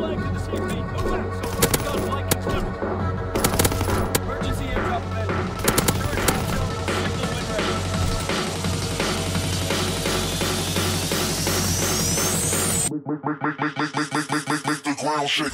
Make the ground shake.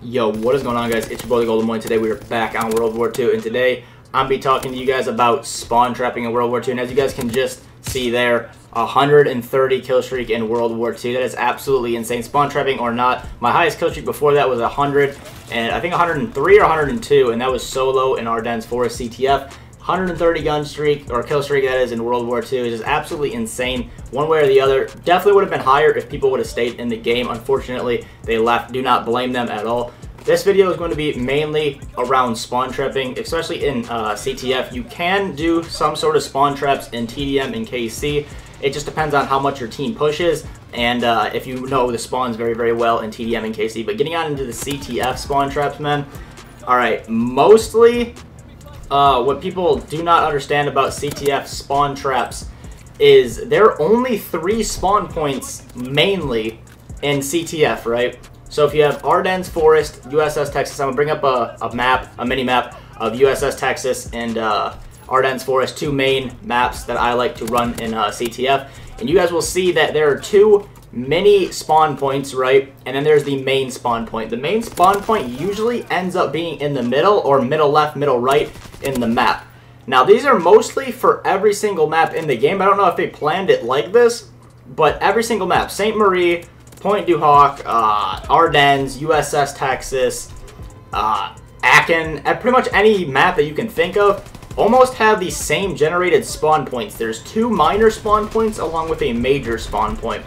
Yo, what is going on, guys? It's your boy, the Golden Boy. Today we are back on World War II, and today I'm be talking to you guys about spawn trapping in World War II. And as you guys can just see there, 130 kill streak in World War II. That is absolutely insane. Spawn trapping or not, my highest kill streak before that was 100, and I think 103 or 102, and that was solo in Ardennes Forest CTF. 130 gun streak, or kill streak that is, in World War II is just absolutely insane. One way or the other, definitely would have been higher if people would have stayed in the game. Unfortunately, they left. Do not blame them at all. This video is going to be mainly around spawn trapping, especially in CTF. You can do some sort of spawn traps in TDM and KC. It just depends on how much your team pushes, and if you know the spawns very, very well in TDM and KC. But getting on into the CTF spawn traps, man. Alright, mostly what people do not understand about CTF spawn traps is there are only 3 spawn points mainly in CTF, right? So if you have Ardennes Forest, USS Texas, I'm going to bring up a mini map of USS Texas and Ardennes Forest, 2 main maps that I like to run in CTF. And you guys will see that there are 2 mini spawn points, right? And then there's the main spawn point. The main spawn point usually ends up being in the middle, or middle left, middle right in the map. Now these are mostly for every single map in the game. I don't know if they planned it like this, but every single map, St. Marie, Point du Hoc, Ardennes, USS Texas, Aachen, pretty much any map that you can think of, almost have the same generated spawn points. There's 2 minor spawn points along with a major spawn point.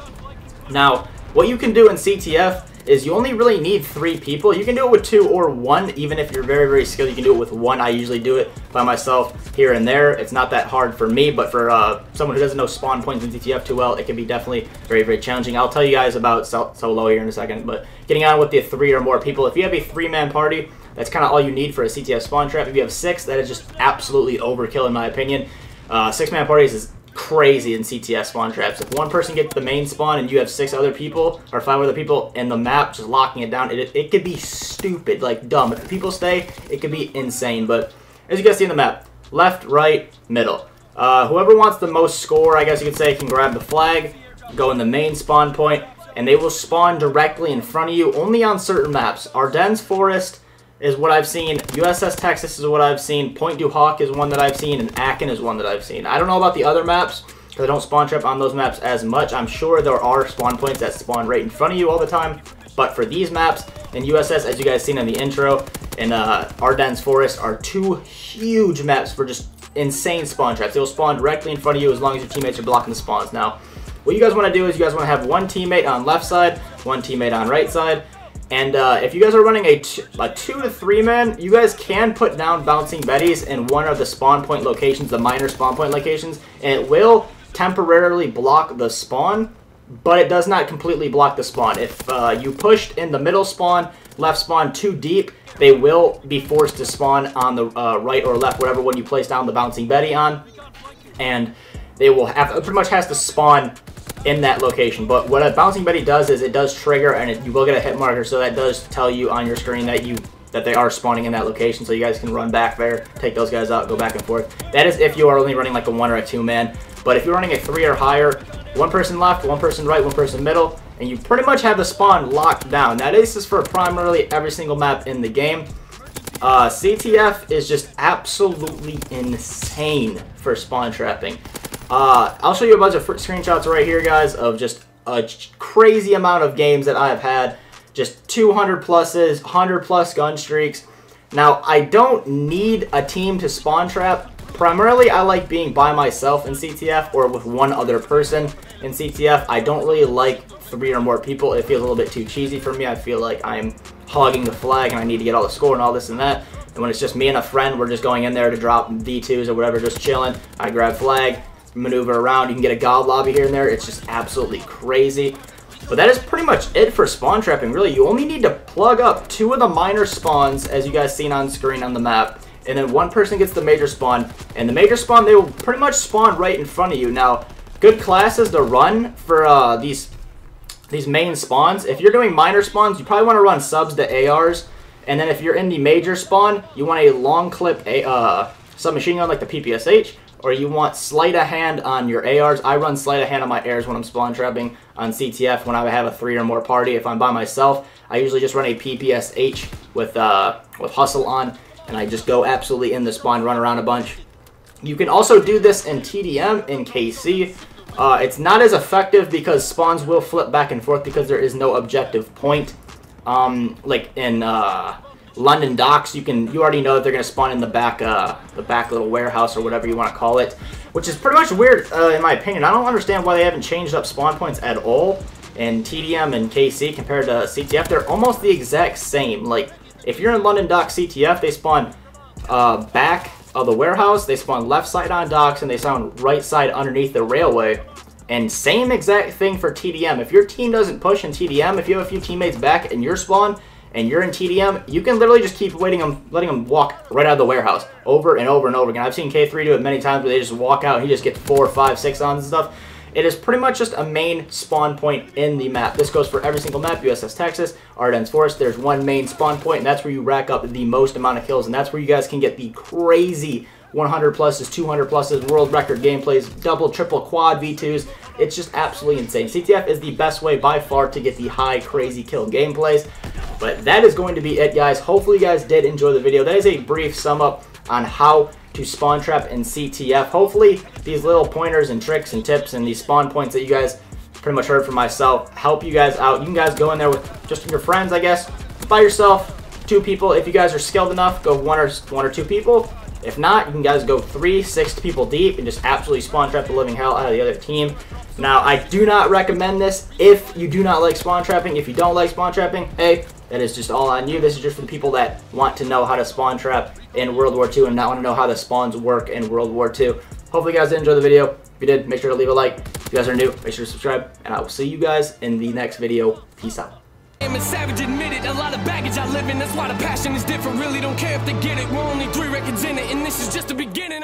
Now, what you can do in CTF is you only really need 3 people. You can do it with 2 or 1, even if you're very, very skilled. You can do it with 1. I usually do it by myself here and there. It's not that hard for me, but for someone who doesn't know spawn points in CTF too well, it can be definitely very, very challenging. I'll tell you guys about solo here in a second, but getting on with the 3 or more people. If you have a 3-man party, that's kind of all you need for a CTF spawn trap. If you have 6, that is just absolutely overkill in my opinion. 6-man parties is crazy in CTF spawn traps. If one person gets the main spawn and you have 6 other people or 5 other people in the map just locking it down, it could be stupid, like dumb. If the people stay, it could be insane. But as you guys see in the map, left, right, middle. Whoever wants the most score, I guess you could say, can grab the flag, go in the main spawn point, and they will spawn directly in front of you only on certain maps. Ardennes Forest is what I've seen, USS Texas is what I've seen, Point du Hoc is one that I've seen, and Aachen is one that I've seen. I don't know about the other maps, because I don't spawn trap on those maps as much. I'm sure there are spawn points that spawn right in front of you all the time, but for these maps, and USS, as you guys seen in the intro, and Ardennes Forest are 2 huge maps for just insane spawn traps. They will spawn directly in front of you as long as your teammates are blocking the spawns. Now, what you guys want to do is you guys want to have 1 teammate on left side, 1 teammate on right side. And if you guys are running a 2 to 3 man, you guys can put down bouncing betties in one of the spawn point locations, the minor spawn point locations, and it will temporarily block the spawn, but it does not completely block the spawn. If you pushed in the middle spawn, left spawn too deep, they will be forced to spawn on the right or left, whatever one you place down the bouncing betty on, and they will have, it pretty much has to spawn in that location. But what a bouncing betty does is it does trigger, and you will get a hit marker, so that does tell you on your screen that they are spawning in that location, so you guys can run back there, take those guys out, go back and forth. That is if you are only running like a 1 or a 2 man. But if you're running a 3 or higher, 1 person left, 1 person right, 1 person middle, and you pretty much have the spawn locked down. Now this is for primarily every single map in the game. CTF is just absolutely insane for spawn trapping. I'll show you a bunch of screenshots right here, guys, of just a crazy amount of games that I have had. Just 200 pluses, 100 plus gun streaks. Now, I don't need a team to spawn trap. Primarily, I like being by myself in CTF or with 1 other person in CTF. I don't really like 3 or more people. It feels a little bit too cheesy for me. I feel like I'm hogging the flag and I need to get all the score and all this and that. And when it's just me and a friend, we're just going in there to drop V2s or whatever, just chilling. I grab flag, maneuver around. You can get a god lobby here and there. It's just absolutely crazy. But that is pretty much it for spawn trapping, really. You only need to plug up 2 of the minor spawns, as you guys seen on screen on the map, and then 1 person gets the major spawn. And the major spawn, they will pretty much spawn right in front of you. Now, good classes to run for these main spawns. If you're doing minor spawns, you probably want to run subs to ARs. And then if you're in the major spawn, you want a long clip submachine gun like the PPSH, or you want sleight of hand on your ARs. I run sleight of hand on my ARs when I'm spawn trapping on CTF when I have a 3 or more party. If I'm by myself, I usually just run a PPSH with hustle on, and I just go absolutely in the spawn, run around a bunch. You can also do this in TDM, in KC. It's not as effective because spawns will flip back and forth because there is no objective point. Like in London docks, you already know that they're gonna spawn in the back little warehouse or whatever you want to call it, which is pretty much weird in my opinion. I don't understand why they haven't changed up spawn points at all in TDM and KC compared to CTF. They're almost the exact same. Like if you're in London dock CTF, they spawn back of the warehouse, they spawn left side on docks, and they spawn right side underneath the railway. And same exact thing for TDM. If your team doesn't push in TDM, if you have a few teammates back in your spawn and you're in TDM, you can literally just keep letting them walk right out of the warehouse over and over and over again. I've seen K3 do it many times where they just walk out and he just gets 4, 5, 6 on and stuff. It is pretty much just a main spawn point in the map. This goes for every single map. USS Texas, Ardennes Forest, there's one main spawn point, and that's where you rack up the most amount of kills, and that's where you guys can get the crazy 100 pluses, 200 pluses, world record gameplays, double, triple, quad V2s. It's just absolutely insane. CTF is the best way by far to get the high, crazy kill gameplays. But that is going to be it, guys. Hopefully you guys did enjoy the video. That is a brief sum up on how to spawn trap in CTF. Hopefully these little pointers and tricks and tips and these spawn points that you guys pretty much heard from myself help you guys out. You can guys go in there with just your friends, I guess, by yourself, 2 people. If you guys are skilled enough, go one or two people. If not, you can guys go 3, 6 people deep and just absolutely spawn trap the living hell out of the other team. Now, I do not recommend this if you do not like spawn trapping. If you don't like spawn trapping, hey, that is just all on you. This is just for the people that want to know how to spawn trap in World War II and not want to know how the spawns work in World War II. Hopefully you guys did enjoy the video. If you did, make sure to leave a like. If you guys are new, make sure to subscribe, and I will see you guys in the next video. Peace out. I'm a savage, admit it, a lot of baggage I live in, that's why the passion is different, really don't care if they get it, we're only 3 records in it, and this is just the beginning.